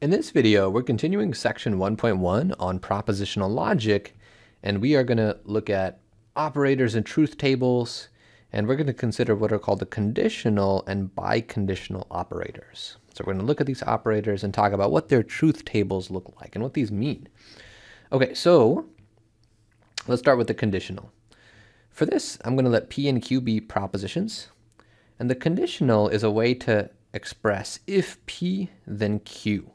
In this video, we're continuing section 1.1 on propositional logic, and we are going to look at operators and truth tables, and we're going to consider what are called the conditional and biconditional operators. So we're going to look at these operators and talk about what their truth tables look like and what these mean. Okay, so let's start with the conditional. For this, I'm going to let P and Q be propositions, and the conditional is a way to express if P, then Q.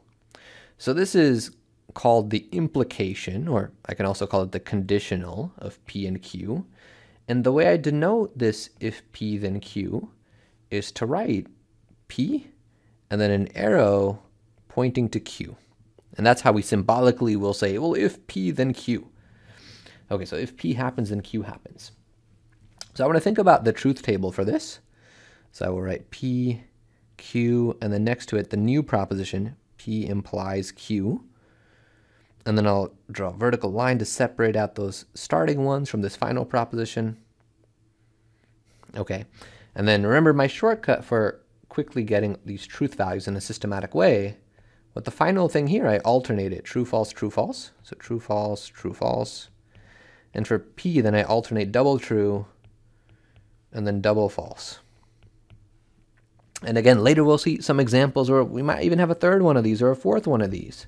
So this is called the implication, or I can also call it the conditional of P and Q. And the way I denote this if P then Q is to write P and then an arrow pointing to Q. And that's how we symbolically will say, well, if P then Q. Okay, so if P happens, then Q happens. So I want to think about the truth table for this. So I will write P, Q, and then next to it, the new proposition, P implies Q. And then I'll draw a vertical line to separate out those starting ones from this final proposition. Okay, and then remember my shortcut for quickly getting these truth values in a systematic way. With the final thing here, I alternate it, true, false, true, false. So true, false, true, false. And for P, then I alternate double true and then double false. And again, later we'll see some examples where we might even have a third one of these or a fourth one of these.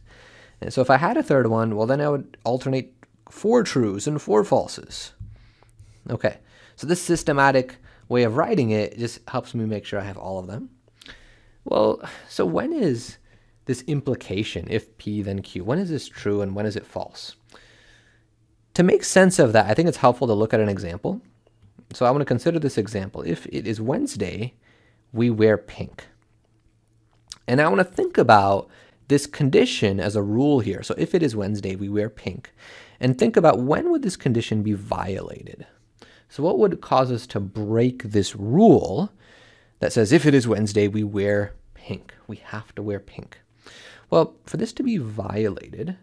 And so if I had a third one, well, then I would alternate 4 trues and 4 falses. Okay, so this systematic way of writing it just helps me make sure I have all of them. Well, so when is this implication, if P then Q, when is this true and when is it false? To make sense of that, I think it's helpful to look at an example. So I want to consider this example. If it is Wednesday, we wear pink. And I want to think about this condition as a rule here. So if it is Wednesday, we wear pink. And think about when would this condition be violated? So what would cause us to break this rule that says if it is Wednesday, we wear pink. We have to wear pink. Well, for this to be violated,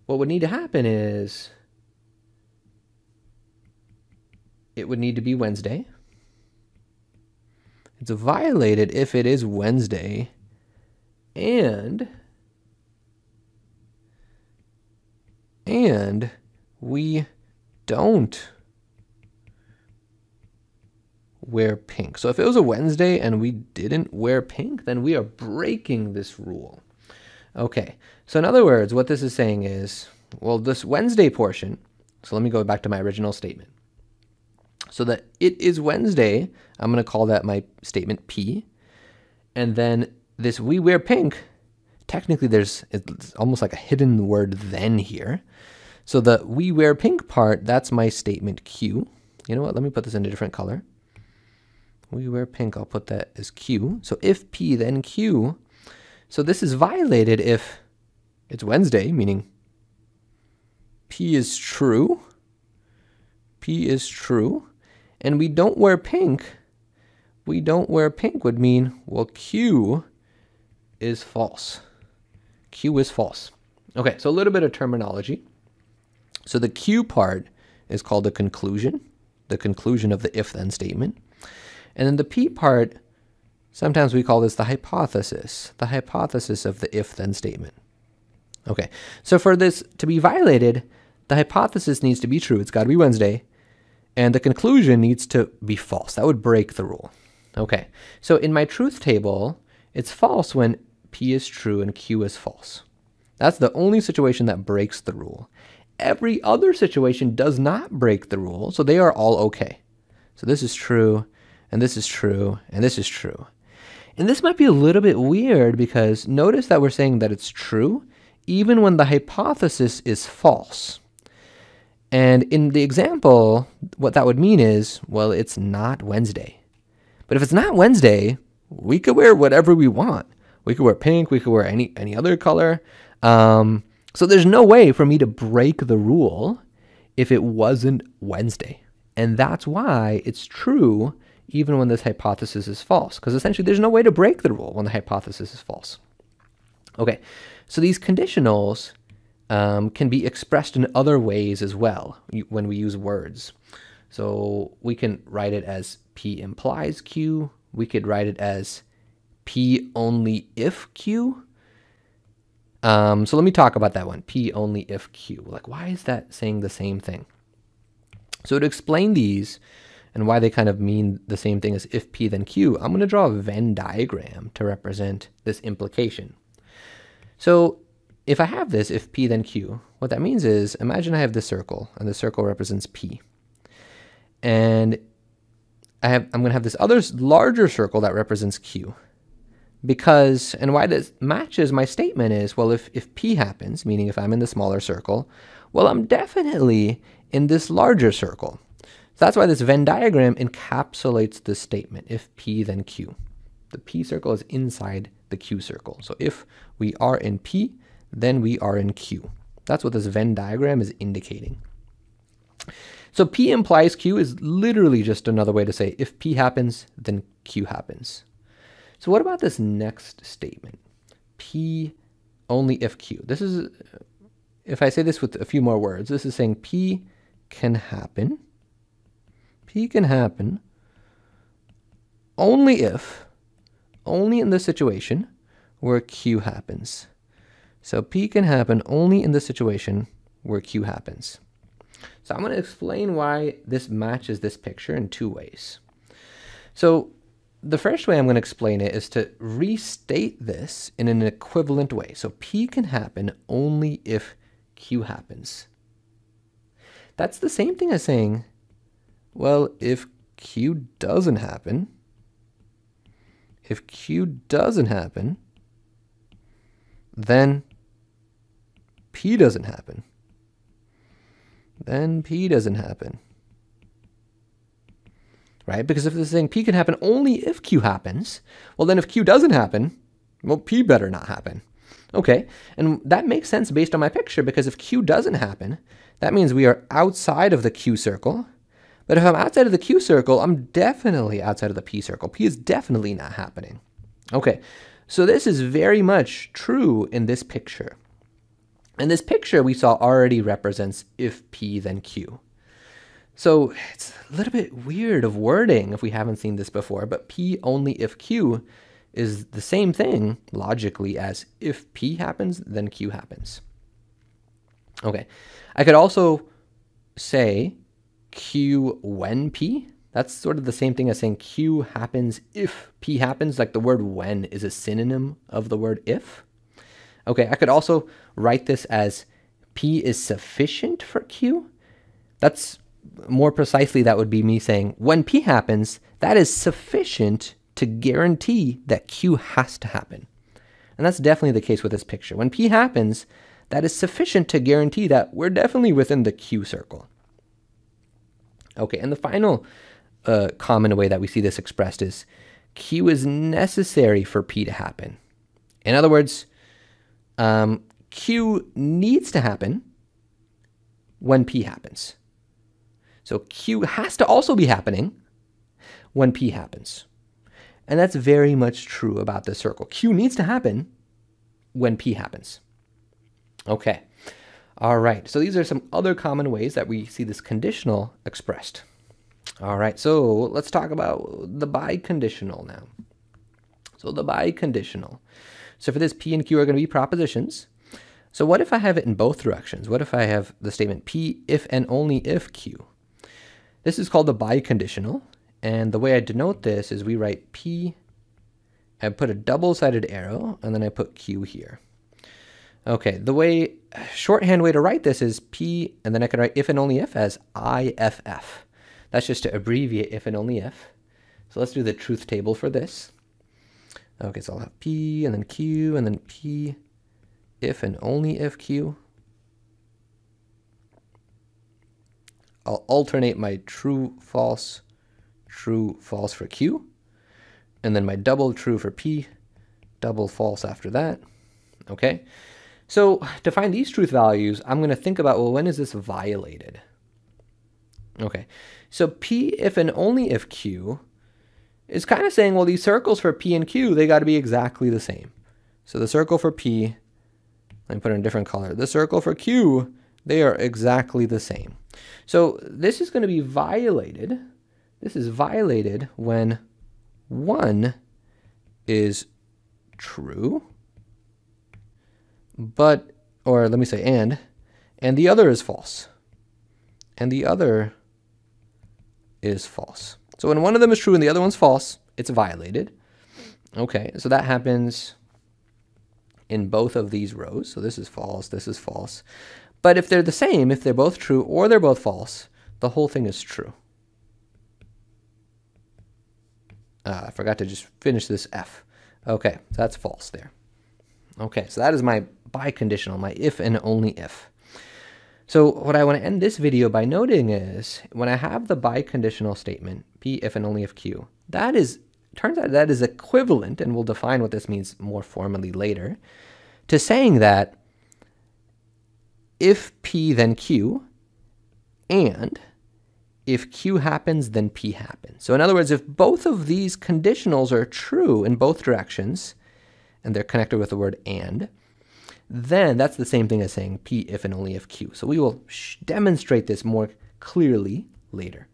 what would need to happen is it would need to be Wednesday. It's violated if it is Wednesday and we don't wear pink. So if it was a Wednesday and we didn't wear pink, then we are breaking this rule. Okay, so in other words, what this is saying is, well, this Wednesday portion, so let me go back to my original statement. So that it is Wednesday, I'm going to call that my statement P. And then this we wear pink, technically it's almost like a hidden word then here. So the we wear pink part, that's my statement Q. You know what, let me put this in a different color. We wear pink, I'll put that as Q. So if P then Q, so this is violated if it's Wednesday, meaning P is true. P is true. And we don't wear pink. We don't wear pink would mean, well, Q is false. Q is false. Okay, so a little bit of terminology. So the Q part is called the conclusion of the if-then statement. And then the P part, sometimes we call this the hypothesis of the if-then statement. Okay, so for this to be violated, the hypothesis needs to be true. It's got to be Wednesday. And the conclusion needs to be false. That would break the rule. Okay, so in my truth table, it's false when P is true and Q is false. That's the only situation that breaks the rule. Every other situation does not break the rule, so they are all okay. So this is true, and this is true, and this is true. And this might be a little bit weird because notice that we're saying that it's true even when the hypothesis is false. And in the example, what that would mean is, well, it's not Wednesday. But if it's not Wednesday, we could wear whatever we want. We could wear pink, we could wear any other color. So there's no way for me to break the rule if it wasn't Wednesday. And that's why it's true even when this hypothesis is false. Because essentially there's no way to break the rule when the hypothesis is false. Okay, so these conditionals can be expressed in other ways as well when we use words. So we can write it as P implies Q. We could write it as P only if Q. So let me talk about that one, P only if Q. Like, why is that saying the same thing? So to explain these and why they kind of mean the same thing as if P then Q, I'm going to draw a Venn diagram to represent this implication. So if I have this, if P then Q, what that means is, imagine I have this circle, and the circle represents P. And I'm going to have this other larger circle that represents Q. Because, and why this matches my statement is, well, if P happens, meaning if I'm in the smaller circle, well, I'm definitely in this larger circle. So that's why this Venn diagram encapsulates this statement, if P then Q. The P circle is inside the Q circle. So if we are in P, then we are in Q. That's what this Venn diagram is indicating. So P implies Q is literally just another way to say if P happens, then Q happens. So what about this next statement? P only if Q. This is, if I say this with a few more words, this is saying P can happen. P can happen only if, only in the situation where Q happens. So P can happen only in the situation where Q happens. So I'm going to explain why this matches this picture in two ways. So the first way I'm going to explain it is to restate this in an equivalent way. So P can happen only if Q happens. That's the same thing as saying, well, if Q doesn't happen, then P doesn't happen. Then P doesn't happen. Right? Because if this thing P can happen only if Q happens, well, then if Q doesn't happen, well, P better not happen. Okay, and that makes sense based on my picture, because if Q doesn't happen, that means we are outside of the Q circle. But if I'm outside of the Q circle, I'm definitely outside of the P circle. P is definitely not happening. Okay, so this is very much true in this picture. And this picture we saw already represents if P then Q. So it's a little bit weird of wording if we haven't seen this before, but P only if Q is the same thing logically as if P happens, then Q happens. Okay, I could also say Q when P. That's sort of the same thing as saying Q happens if P happens, like the word when is a synonym of the word if. Okay, I could also write this as P is sufficient for Q. That's more precisely, that would be me saying when P happens, that is sufficient to guarantee that Q has to happen. And that's definitely the case with this picture. When P happens, that is sufficient to guarantee that we're definitely within the Q circle. Okay, and the final common way that we see this expressed is Q is necessary for P to happen. In other words, Q needs to happen when P happens. So Q has to also be happening when P happens. And that's very much true about this circle. Q needs to happen when P happens. Okay. All right. So these are some other common ways that we see this conditional expressed. All right. So let's talk about the biconditional now. So the biconditional. So for this, P and Q are going to be propositions. So what if I have it in both directions? What if I have the statement P if and only if Q? This is called the biconditional. And the way I denote this is we write P, I put a double-sided arrow, and then I put Q here. Okay, the shorthand way to write this is P, and then I can write if and only if as IFF. That's just to abbreviate if and only if. So let's do the truth table for this. Okay, so I'll have P, and then Q, and then P, if and only if Q. I'll alternate my true, false for Q, and then my double true for P, double false after that. Okay, so to find these truth values, I'm going to think about, well, when is this violated? Okay, so P if and only if Q is kind of saying, well, these circles for P and Q, they got to be exactly the same. So the circle for P, let me put it in a different color. The circle for Q, they are exactly the same. So this is going to be violated. This is violated when 1 is true, but, or let me say and the other is false. And the other is false. So when one of them is true and the other one's false, it's violated. Okay, so that happens in both of these rows. So this is false, this is false. But if they're the same, if they're both true or they're both false, the whole thing is true. I forgot to just finish this F. Okay, so that's false there. Okay, so that is my biconditional, my if and only if. So what I want to end this video by noting is when I have the biconditional statement, P if and only if Q, that is, turns out that is equivalent, and we'll define what this means more formally later, to saying that if P then Q, and if Q happens, then P happens. So in other words, if both of these conditionals are true in both directions, and they're connected with the word and, then that's the same thing as saying P if and only if Q. So we will demonstrate this more clearly later.